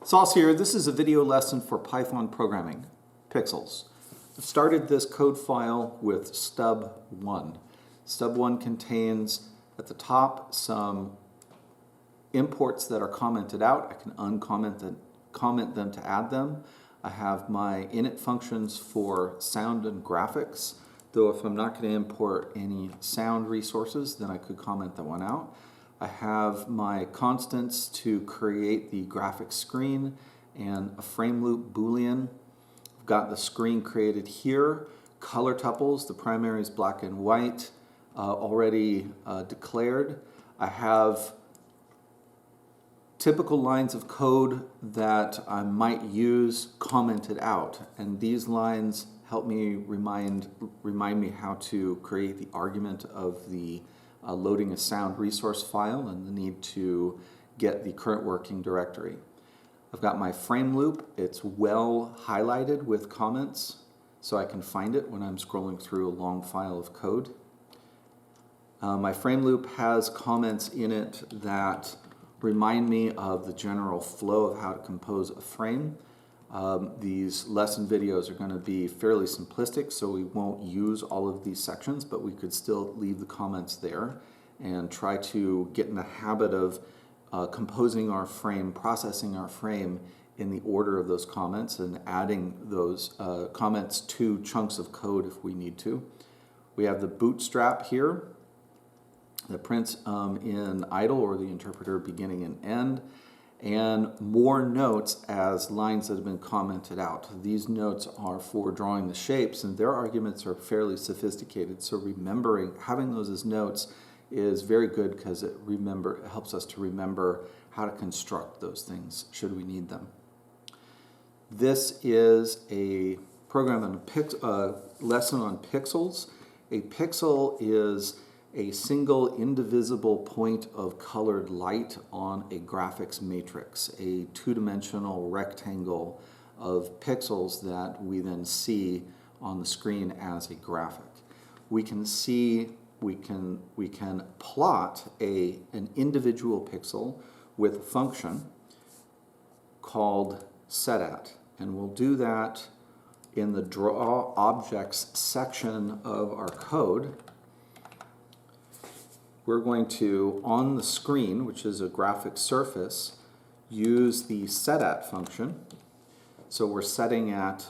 VLPSos here. This is a video lesson for Python programming, Pixels. I've started this code file with stub1. Stub1 contains at the top some imports that are commented out. I can comment them to add them. I have my init functions for sound and graphics, though if I'm not going to import any sound resources, then I could comment that one out. I have my constants to create the graphic screen and a frame loop boolean. I've got the screen created here. Color tuples, the primary is black and white, already declared. I have typical lines of code that I might use commented out, and these lines help me remind me how to create the argument of the loading a sound resource file and the need to get the current working directory. I've got my frame loop. It's well highlighted with comments so I can find it when I'm scrolling through a long file of code. My frame loop has comments in it that remind me of the general flow of how to compose a frame. These lesson videos are going to be fairly simplistic, so we won't use all of these sections, but we could still leave the comments there and try to get in the habit of composing our frame, processing our frame in the order of those comments and adding those comments to chunks of code if we need to. We have the bootstrap here that prints in idle or the interpreter beginning and end, and more notes as lines that have been commented out. These notes are for drawing the shapes, and their arguments are fairly sophisticated, so having those as notes is very good because it helps us to remember how to construct those things should we need them. This is a program on lesson on pixels. A pixel is a single indivisible point of colored light on a graphics matrix, a two-dimensional rectangle of pixels that we then see on the screen as a graphic. We can plot an individual pixel with a function called setAt, and we'll do that in the draw objects section of our code. We're going to, on the screen, which is a graphic surface, use the setAt function. So we're setting at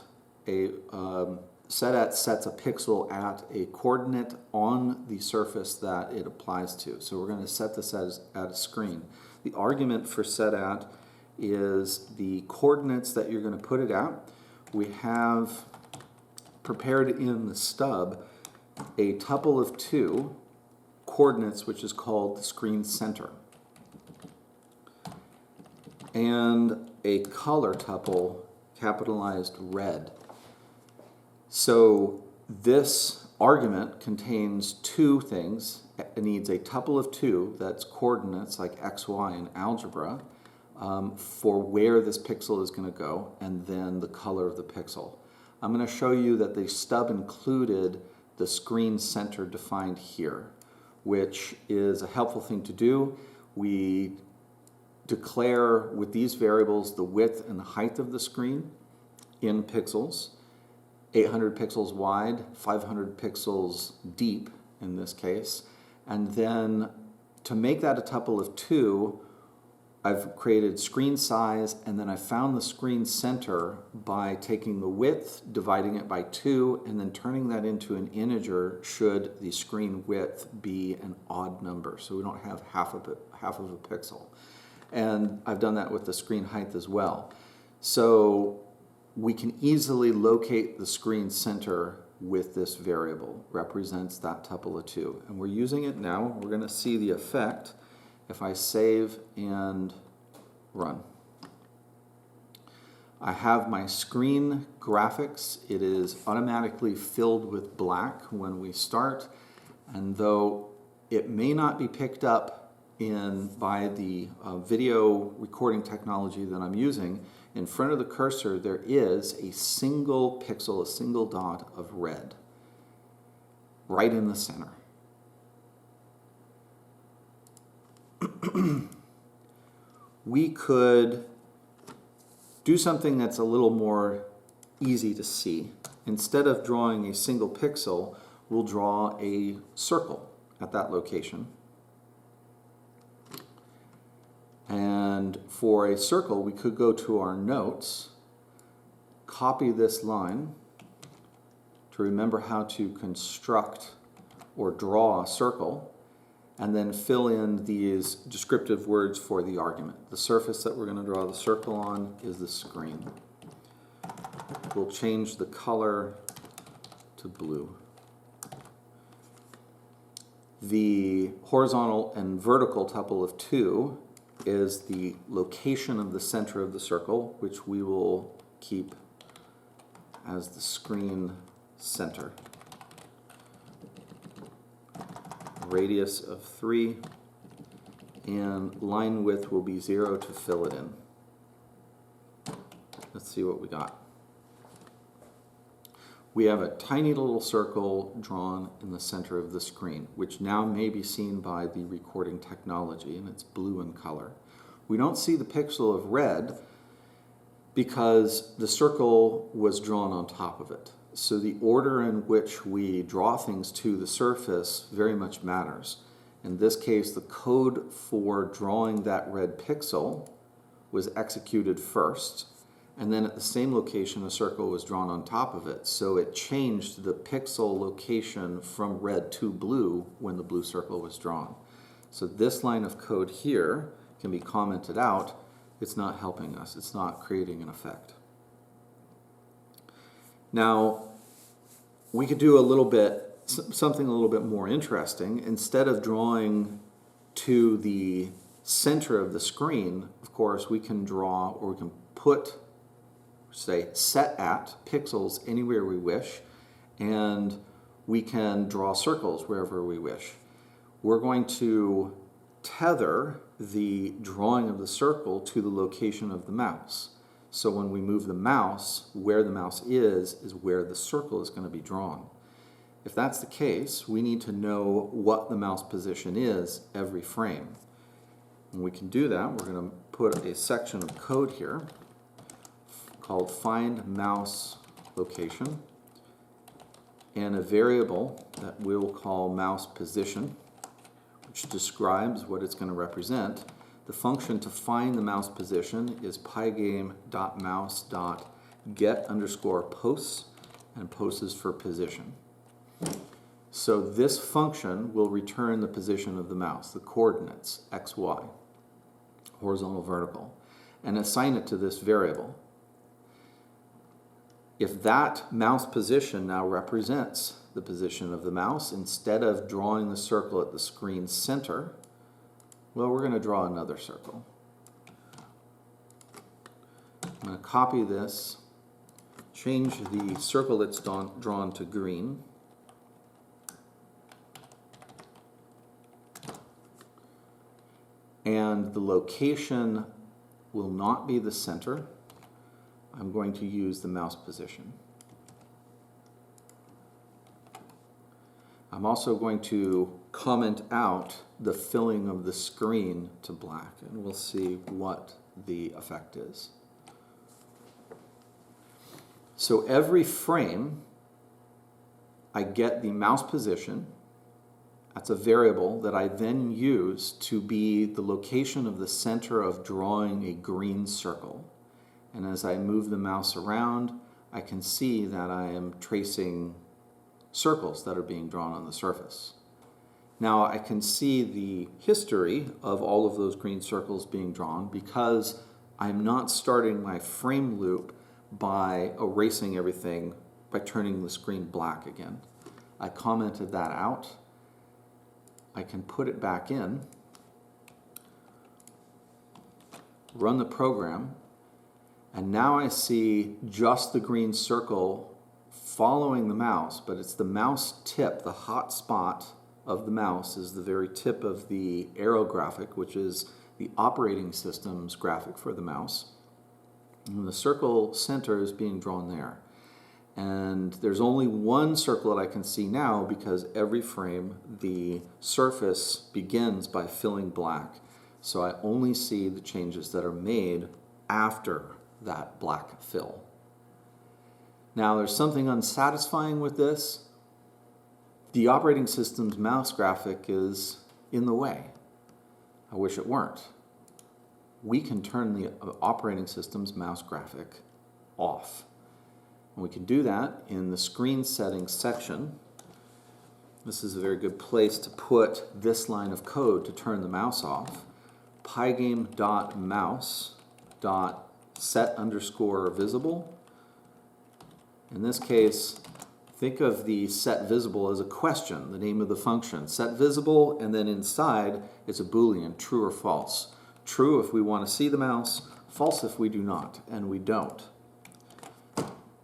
setAt sets a pixel at a coordinate on the surface that it applies to. So we're going to set this at a screen. The argument for setAt is the coordinates that you're going to put it at. We have prepared in the stub a tuple of 2 coordinates, which is called the screen center, and a color tuple capitalized red. So this argument contains 2 things. It needs a tuple of 2 that's coordinates like x, y in algebra for where this pixel is going to go, and then the color of the pixel. I'm going to show you that the stub included the screen center defined here, which is a helpful thing to do. We declare with these variables the width and the height of the screen in pixels, 800 pixels wide, 500 pixels deep in this case. And then to make that a tuple of 2, I've created screen size, and then I found the screen center by taking the width, dividing it by 2, and then turning that into an integer should the screen width be an odd number, so we don't have half of a pixel. And I've done that with the screen height as well. So we can easily locate the screen center with this variable, represents that tuple of 2. And we're using it now. We're going to see the effect if I save and run. I have my screen graphics. It is automatically filled with black when we start, and though it may not be picked up by the video recording technology that I'm using, in front of the cursor there is a single pixel, a single dot of red right in the center. We could do something that's a little more easy to see. Instead of drawing a single pixel, we'll draw a circle at that location. And for a circle, we could go to our notes, copy this line to remember how to construct or draw a circle, and then fill in these descriptive words for the argument. The surface that we're going to draw the circle on is the screen. We'll change the color to blue. The horizontal and vertical tuple of 2 is the location of the center of the circle, which we will keep as the screen center. Radius of 3, and line width will be 0 to fill it in. Let's see what we got. We have a tiny little circle drawn in the center of the screen, which now may be seen by the recording technology, and it's blue in color. We don't see the pixel of red because the circle was drawn on top of it. So the order in which we draw things to the surface very much matters. In this case, the code for drawing that red pixel was executed first, and then at the same location a circle was drawn on top of it. So it changed the pixel location from red to blue when the blue circle was drawn. So this line of code here can be commented out. It's not helping us. It's not creating an effect. Now, we could do something a little bit more interesting. Instead of drawing to the center of the screen, of course, we can draw, or we can put, say, set at pixels anywhere we wish, and we can draw circles wherever we wish. We're going to tether the drawing of the circle to the location of the mouse. So when we move the mouse, where the mouse is where the circle is going to be drawn. If that's the case, we need to know what the mouse position is every frame. And we can do that. We're going to put a section of code here called find mouse location, and a variable that we'll call mouse position, which describes what it's going to represent. The function to find the mouse position is pygame.mouse.get_posts, and posts is for position. So this function will return the position of the mouse, the coordinates, x, y, horizontal, vertical, and assign it to this variable. If that mouse position now represents the position of the mouse, instead of drawing the circle at the screen center, well, we're going to draw another circle. I'm going to copy this, change the circle that's drawn to green, and the location will not be the center. I'm going to use the mouse position. I'm also going to comment out the filling of the screen to black, and we'll see what the effect is. So every frame, I get the mouse position. That's a variable that I then use to be the location of the center of drawing a green circle. And as I move the mouse around, I can see that I am tracing circles that are being drawn on the surface. Now I can see the history of all of those green circles being drawn because I'm not starting my frame loop by erasing everything by turning the screen black again. I commented that out. I can put it back in, run the program, and now I see just the green circle following the mouse, but it's the mouse tip, the hot spot of the mouse is the very tip of the arrow graphic, which is the operating system's graphic for the mouse. And the circle center is being drawn there. And there's only one circle that I can see now because every frame the surface begins by filling black. So I only see the changes that are made after that black fill. Now there's something unsatisfying with this. The operating system's mouse graphic is in the way. I wish it weren't. We can turn the operating system's mouse graphic off. And we can do that in the screen settings section. This is a very good place to put this line of code to turn the mouse off. pygame.mouse.set_visible. In this case, think of the set visible as a question, the name of the function. Set visible, and then inside is a Boolean, true or false. True if we want to see the mouse, false if we do not, and we don't.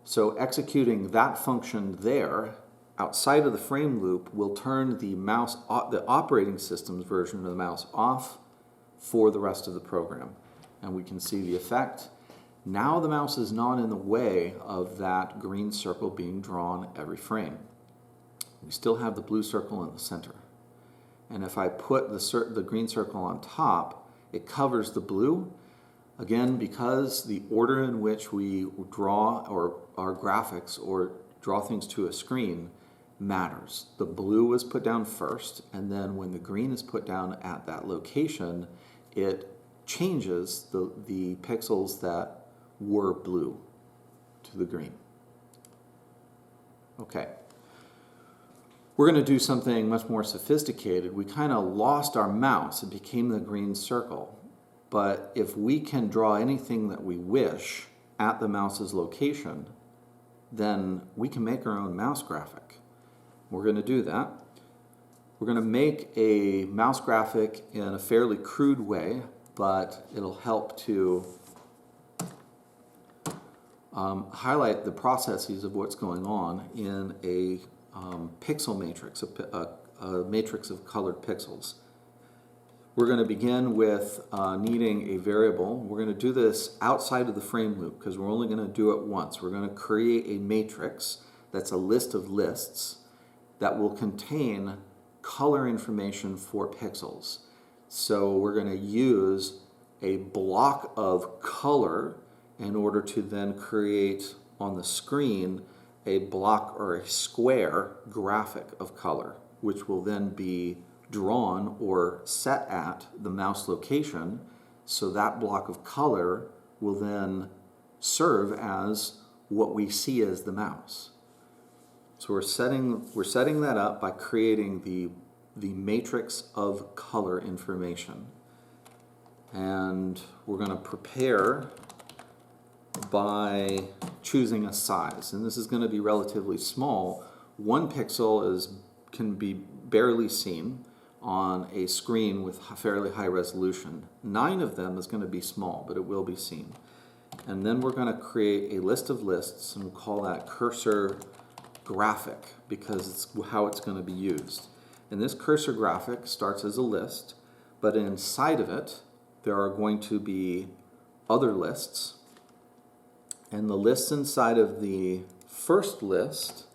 So executing that function there, outside of the frame loop, will turn the operating system's version of the mouse off for the rest of the program. And we can see the effect. Now the mouse is not in the way of that green circle being drawn every frame. We still have the blue circle in the center. And if I put the green circle on top, it covers the blue. Again, because the order in which we draw our graphics or draw things to a screen matters. The blue is put down first, and then when the green is put down at that location, it changes the pixels that were blue to the green. Okay. We're going to do something much more sophisticated. We kind of lost our mouse. It became the green circle. But if we can draw anything that we wish at the mouse's location, then we can make our own mouse graphic. We're going to do that. We're going to make a mouse graphic in a fairly crude way, but it'll help to highlight the processes of what's going on in a pixel matrix, a matrix of colored pixels. We're going to begin with needing a variable. We're going to do this outside of the frame loop because we're only going to do it once. We're going to create a matrix that's a list of lists that will contain color information for pixels. So we're going to use a block of color in order to then create on the screen a block or a square graphic of color, which will then be drawn or set at the mouse location. So that block of color will then serve as what we see as the mouse. So we're setting that up by creating the matrix of color information. And we're going to prepare by choosing a size. And this is going to be relatively small. 1 pixel can be barely seen on a screen with fairly high resolution. 9 of them is going to be small, but it will be seen. And then we're going to create a list of lists, and we'll call that cursor graphic because it's how it's going to be used. And this cursor graphic starts as a list, but inside of it there are going to be other lists. And the lists inside of the first list,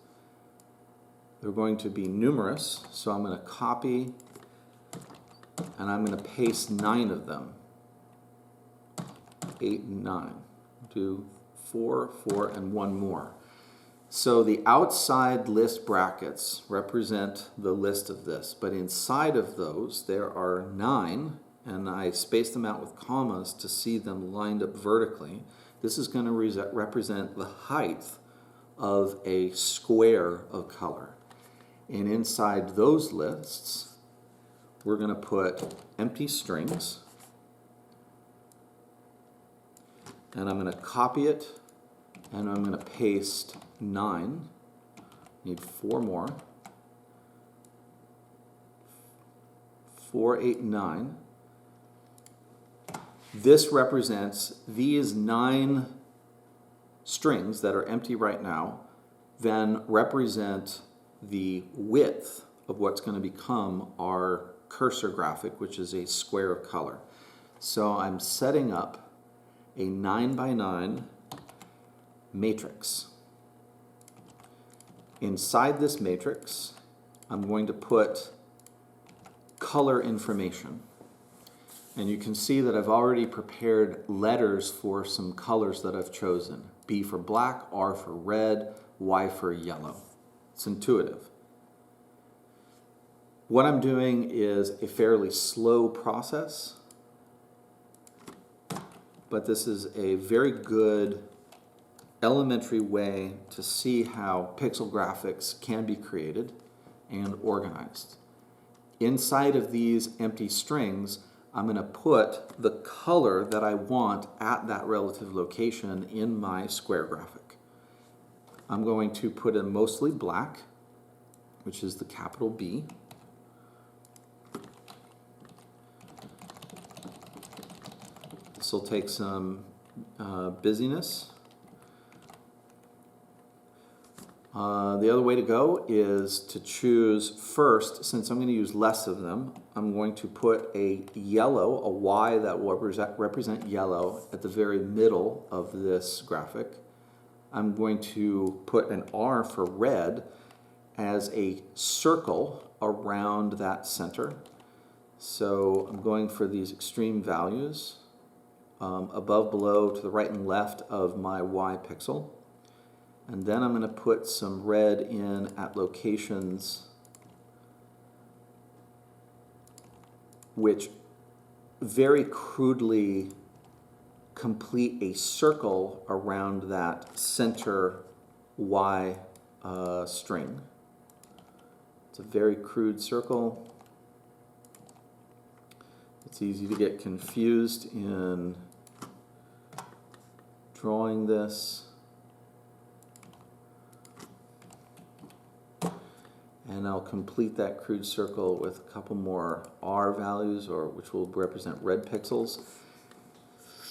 they're going to be numerous. So I'm going to copy and I'm going to paste 9 of them. 8 and 9. Do 4, 4, and 1 more. So the outside list brackets represent the list of this, but inside of those there are 9, and I spaced them out with commas to see them lined up vertically. This is going to represent the height of a square of color. And inside those lists, we're going to put empty strings, and I'm going to copy it, and I'm going to paste 9. Need 4 more. 4, 8, 9. This represents these 9 strings that are empty right now, then represent the width of what's going to become our cursor graphic, which is a square of color. So I'm setting up a 9 by 9 matrix. Inside this matrix, I'm going to put color information. And you can see that I've already prepared letters for some colors that I've chosen. B for black, R for red, Y for yellow. It's intuitive. What I'm doing is a fairly slow process, but this is a very good elementary way to see how pixel graphics can be created and organized. Inside of these empty strings, I'm going to put the color that I want at that relative location in my square graphic. I'm going to put in mostly black, which is the capital B. This will take some busyness. The other way to go is to choose first, since I'm going to use less of them, I'm going to put a yellow, a Y that will represent yellow at the very middle of this graphic. I'm going to put an R for red as a circle around that center. So I'm going for these extreme values above, below, to the right and left of my Y pixel. And then I'm going to put some red in at locations which very crudely complete a circle around that center Y string. It's a very crude circle. It's easy to get confused in drawing this. And I'll complete that crude circle with a couple more R values, which will represent red pixels.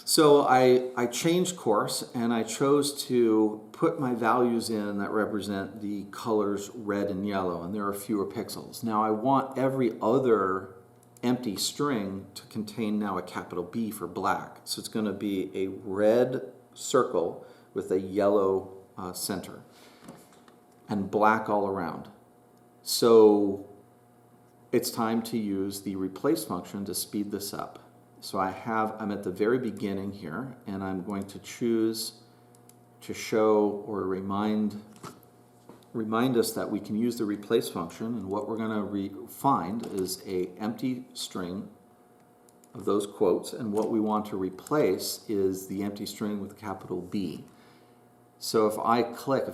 So I changed course and I chose to put my values in that represent the colors red and yellow, and there are fewer pixels. Now I want every other empty string to contain now a capital B for black. So it's going to be a red circle with a yellow center and black all around. So it's time to use the replace function to speed this up. So I'm at the very beginning here, and I'm going to choose to show or remind us that we can use the replace function, and what we're going to find is a empty string of those quotes, and what we want to replace is the empty string with a capital B. So if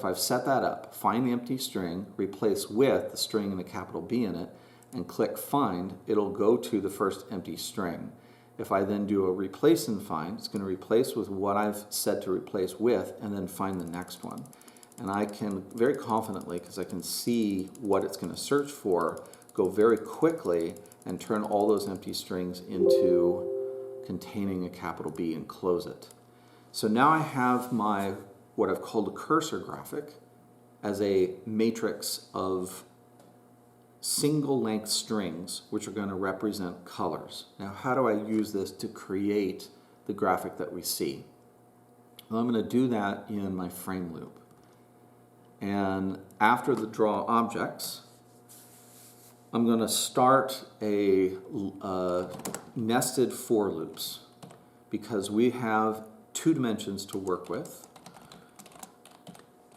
I've set that up, find the empty string, replace with the string and a capital B in it, and click find, it'll go to the first empty string. If I then do a replace and find, it's going to replace with what I've said to replace with, and then find the next one. And I can very confidently, because I can see what it's going to search for, go very quickly and turn all those empty strings into containing a capital B and close it. So now I have what I've called a cursor graphic as a matrix of single length strings which are going to represent colors. Now how do I use this to create the graphic that we see? Well, I'm going to do that in my frame loop. And after the draw objects, I'm going to start a nested for loops because we have 2 dimensions to work with.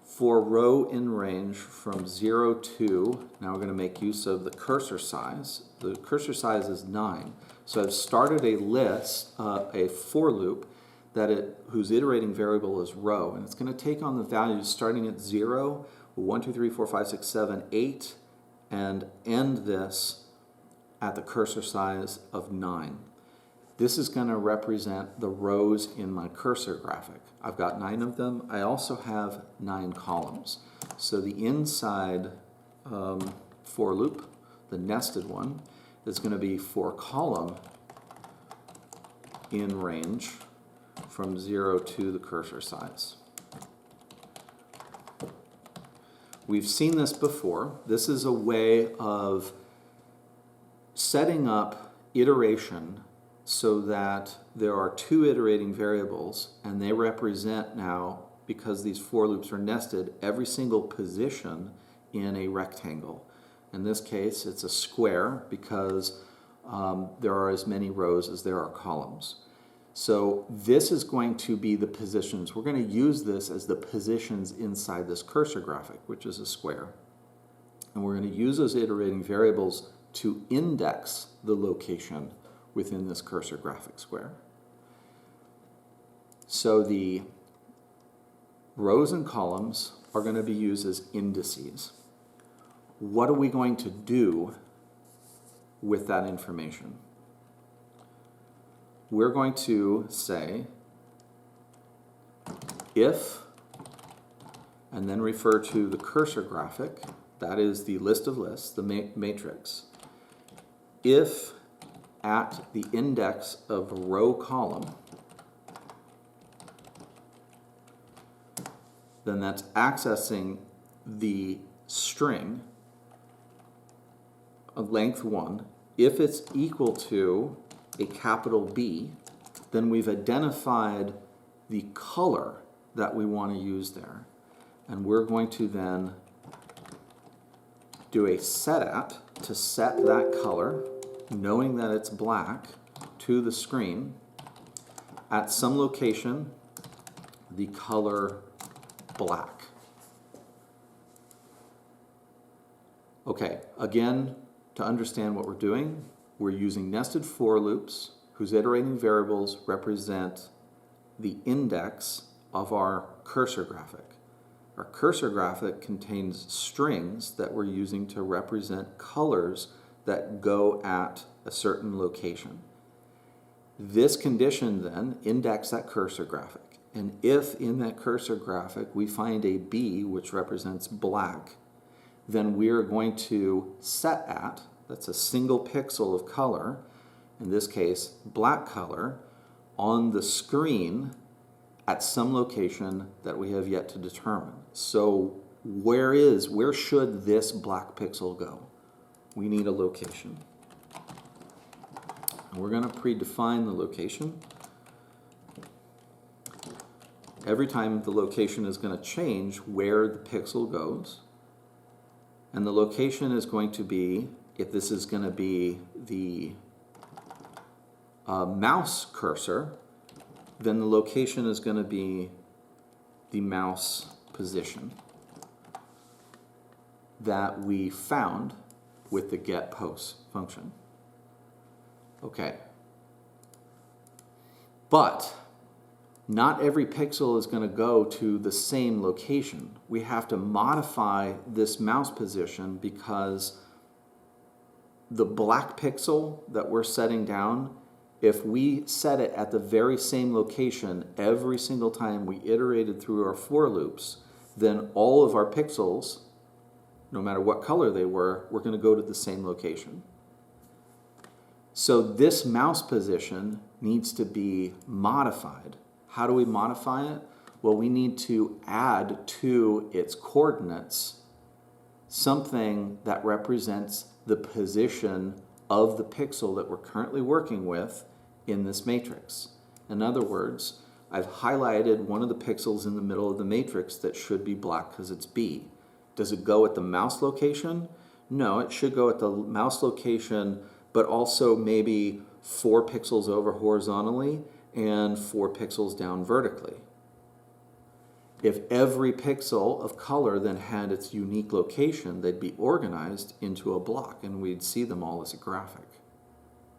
For row in range from 0 to, now we're going to make use of the cursor size. The cursor size is 9. So I've started a list, a for loop, whose iterating variable is row. And it's going to take on the values starting at 0, 1, 2, 3, 4, 5, 6, 7, 8, and end this at the cursor size of 9. This is going to represent the rows in my cursor graphic. I've got 9 of them. I also have 9 columns. So the inside for loop, the nested one, is going to be for column in range from 0 to the cursor size. We've seen this before. This is a way of setting up iteration so that there are 2 iterating variables, and they represent now, because these for loops are nested, every single position in a rectangle. In this case, it's a square because there are as many rows as there are columns. So this is going to be the positions. We're going to use this as the positions inside this cursor graphic, which is a square. And we're going to use those iterating variables to index the location within this cursor graphic square. So the rows and columns are going to be used as indices. What are we going to do with that information? We're going to say if, and then refer to the cursor graphic, that is the list of lists, the matrix. If at the index of row column, then that's accessing the string of length 1. If it's equal to a capital B, then we've identified the color that we want to use there. And we're going to then do a set at to set that color, knowing that it's black, to the screen. At some location, the color black. Okay, again, to understand what we're doing, we're using nested for loops whose iterating variables represent the index of our cursor graphic. Our cursor graphic contains strings that we're using to represent colors that go at a certain location. This condition then indexes that cursor graphic. And if in that cursor graphic we find a B, which represents black, then we're going to set at, that's a single pixel of color, in this case black color, on the screen at some location that we have yet to determine. So where should this black pixel go? We need a location. And we're going to predefine the location. Every time the location is going to change where the pixel goes. And the location is going to be, if this is going to be the mouse cursor, then the location is going to be the mouse position that we found with the getPost function. Okay. But not every pixel is going to go to the same location. We have to modify this mouse position because the black pixel that we're setting down, if we set it at the very same location every single time we iterated through our for loops, then all of our pixels, no matter what color they were going to go to the same location. So this mouse position needs to be modified. How do we modify it? Well, we need to add to its coordinates something that represents the position of the pixel that we're currently working with in this matrix. In other words, I've highlighted one of the pixels in the middle of the matrix that should be black because it's B. Does it go at the mouse location? No, it should go at the mouse location, but also maybe 4 pixels over horizontally and 4 pixels down vertically. If every pixel of color then had its unique location, they'd be organized into a block and we'd see them all as a graphic.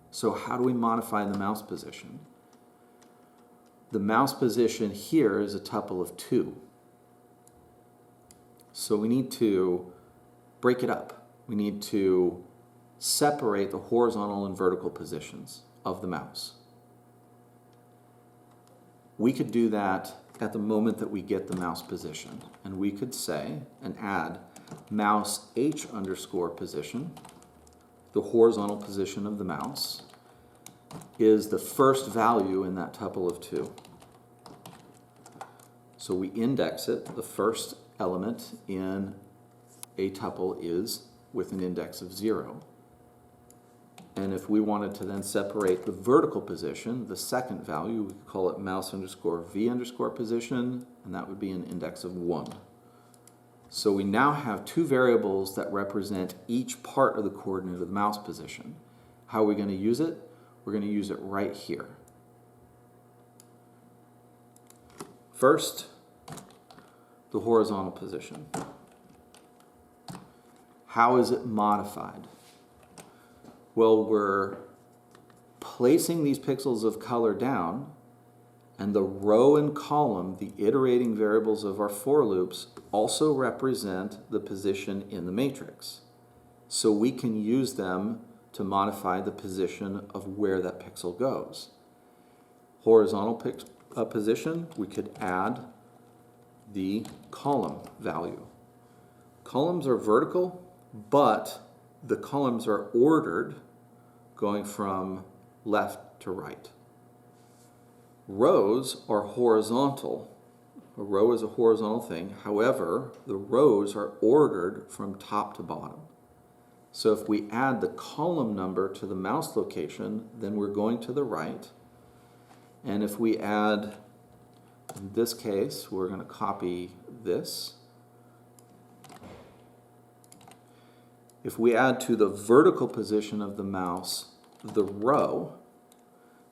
So how do we modify the mouse position? The mouse position here is a tuple of 2. So we need to break it up. We need to separate the horizontal and vertical positions of the mouse. We could do that at the moment that we get the mouse position. And we could say and add mouse H underscore position, the horizontal position of the mouse, is the first value in that tuple of 2. So we index it. The first element in a tuple is with an index of 0. And if we wanted to then separate the vertical position, the second value, we could call it mouse underscore V underscore position, and that would be an index of 1. So we now have 2 variables that represent each part of the coordinate of the mouse position. How are we going to use it? We're going to use it right here. First, the horizontal position. How is it modified? Well, we're placing these pixels of color down, and the row and column, the iterating variables of our for loops, also represent the position in the matrix. So we can use them to modify the position of where that pixel goes. Horizontal position, we could add the column value. Columns are vertical, but the columns are ordered going from left to right. Rows are horizontal. A row is a horizontal thing. However, the rows are ordered from top to bottom. So if we add the column number to the mouse location, then we're going to the right. And if we add, in this case, we're going to copy this. If we add to the vertical position of the mouse the row,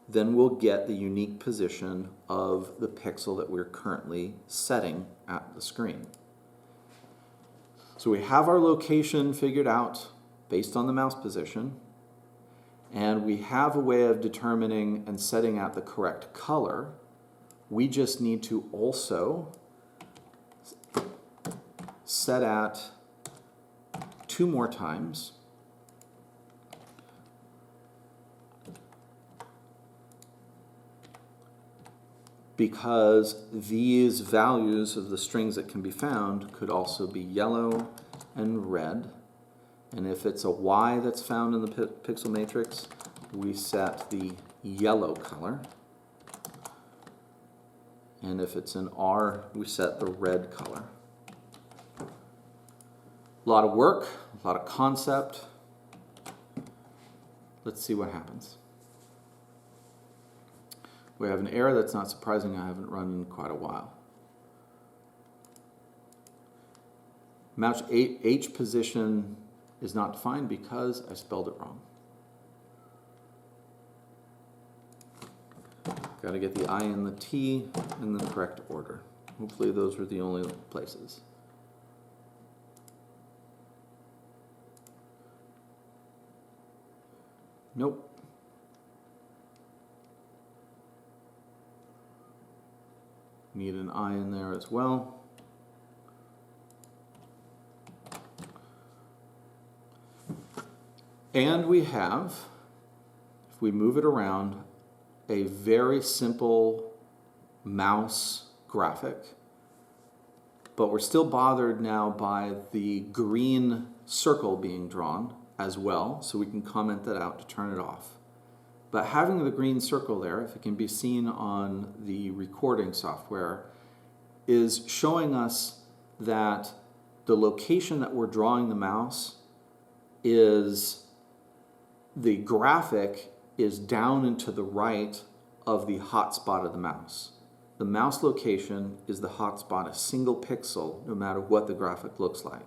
then we'll get the unique position of the pixel that we're currently setting at the screen. So we have our location figured out based on the mouse position, and we have a way of determining and setting out the correct color. We just need to also set at 2 more times because these values of the strings that can be found could also be yellow and red. And if it's a Y that's found in the pixel matrix, we set the yellow color. And if it's an R, we set the red color. A lot of work, a lot of concept. Let's see what happens. We have an error that's not surprising. I haven't run in quite a while. Mouse H position is not defined because I spelled it wrong. Got to get the I and the T in the correct order. Hopefully those were the only places. Nope. Need an I in there as well. And we have, if we move it around, a very simple mouse graphic, but we're still bothered now by the green circle being drawn as well, so we can comment that out to turn it off. But having the green circle there, if it can be seen on the recording software, is showing us that the location that we're drawing the mouse is, the graphic is down and to the right of the hotspot of the mouse. The mouse location is the hotspot, a single pixel, no matter what the graphic looks like.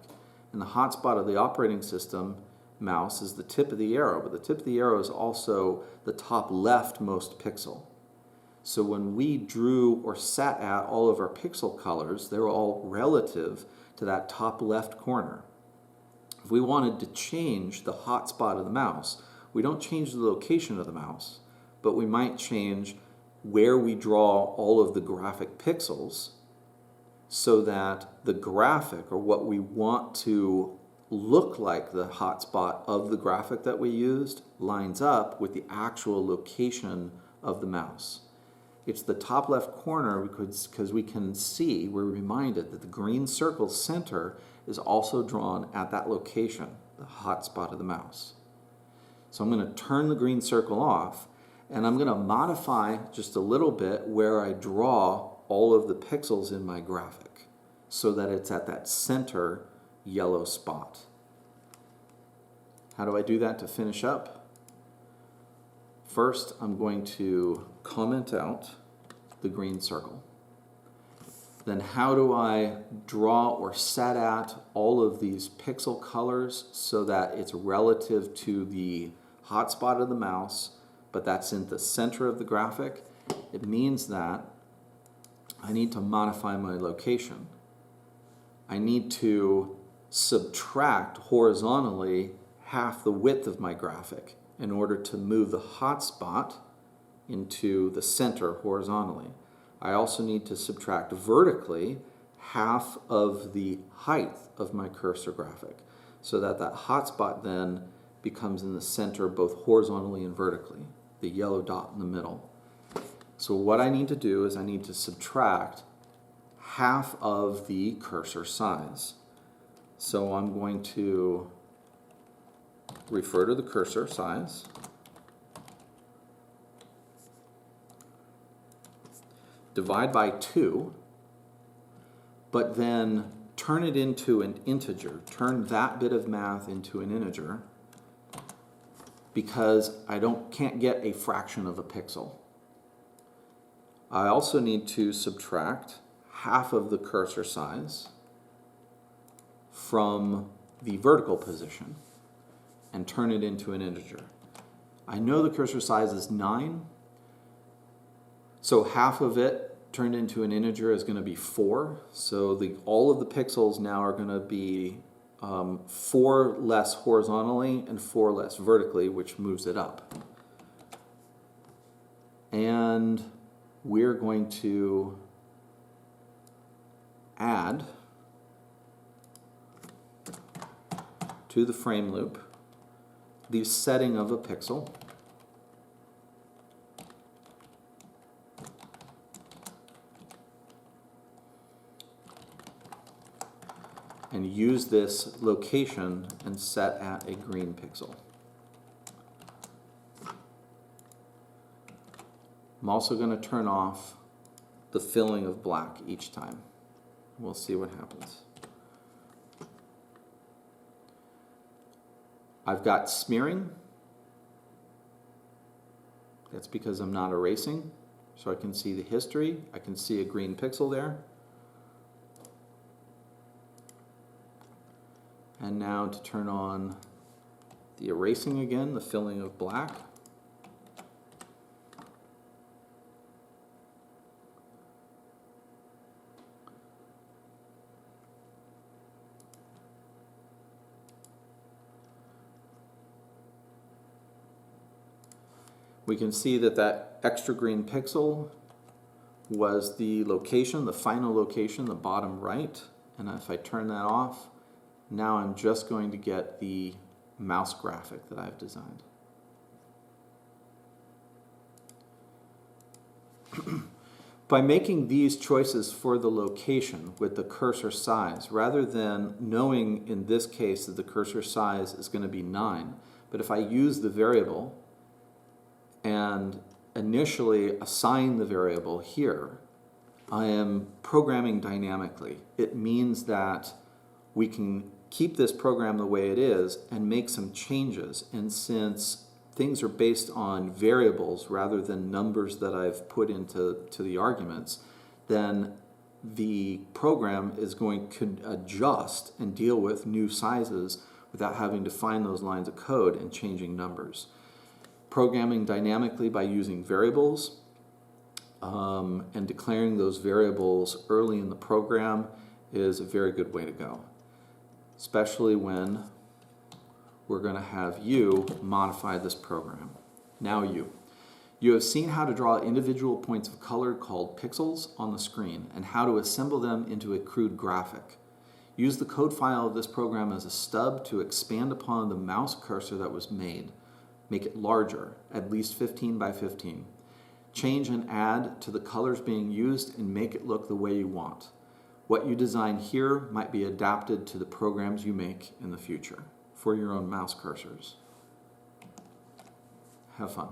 And the hotspot of the operating system mouse is the tip of the arrow, but the tip of the arrow is also the top leftmost pixel. So when we drew or sat at all of our pixel colors, they were all relative to that top left corner. If we wanted to change the hotspot of the mouse, we don't change the location of the mouse, but we might change where we draw all of the graphic pixels so that the graphic, or what we want to look like the hotspot of the graphic that we used, lines up with the actual location of the mouse. It's the top left corner because we can see, we're reminded that the green circle center is also drawn at that location, the hotspot of the mouse. So I'm going to turn the green circle off, and I'm going to modify just a little bit where I draw all of the pixels in my graphic so that it's at that center yellow spot. How do I do that to finish up? First, I'm going to comment out the green circle. Then how do I draw or set at all of these pixel colors so that it's relative to the hotspot of the mouse, but that's in the center of the graphic, it means that I need to modify my location. I need to subtract horizontally half the width of my graphic in order to move the hotspot into the center horizontally. I also need to subtract vertically half of the height of my cursor graphic so that that hotspot then becomes in the center both horizontally and vertically, the yellow dot in the middle. So what I need to do is I need to subtract half of the cursor size. So I'm going to refer to the cursor size, divide by 2, but then turn it into an integer. Turn that bit of math into an integer because I can't get a fraction of a pixel. I also need to subtract half of the cursor size from the vertical position and turn it into an integer. I know the cursor size is 9, so half of it turned into an integer is going to be 4. So all of the pixels now are going to be 4 less horizontally and 4 less vertically, which moves it up. And we're going to add to the frame loop the setting of a pixel and use this location and set at a green pixel. I'm also going to turn off the filling of black each time. We'll see what happens. I've got smearing. That's because I'm not erasing. So I can see the history. I can see a green pixel there. And now to turn on the erasing again, the filling of black. We can see that that extra green pixel was the location, the final location, the bottom right. And if I turn that off, now I'm just going to get the mouse graphic that I've designed. By making these choices for the location with the cursor size, rather than knowing in this case that the cursor size is going to be 9, but if I use the variable and initially assign the variable here, I am programming dynamically. It means that we can keep this program the way it is and make some changes. And since things are based on variables rather than numbers that I've put into the arguments, then the program is going to adjust and deal with new sizes without having to find those lines of code and changing numbers. Programming dynamically by using variables and declaring those variables early in the program is a very good way to go, especially when we're going to have you modify this program. Now you have seen how to draw individual points of color called pixels on the screen and how to assemble them into a crude graphic. Use the code file of this program as a stub to expand upon the mouse cursor that was made. Make it larger, at least 15 by 15. Change and add to the colors being used and make it look the way you want. What you design here might be adapted to the programs you make in the future for your own mouse cursors. Have fun.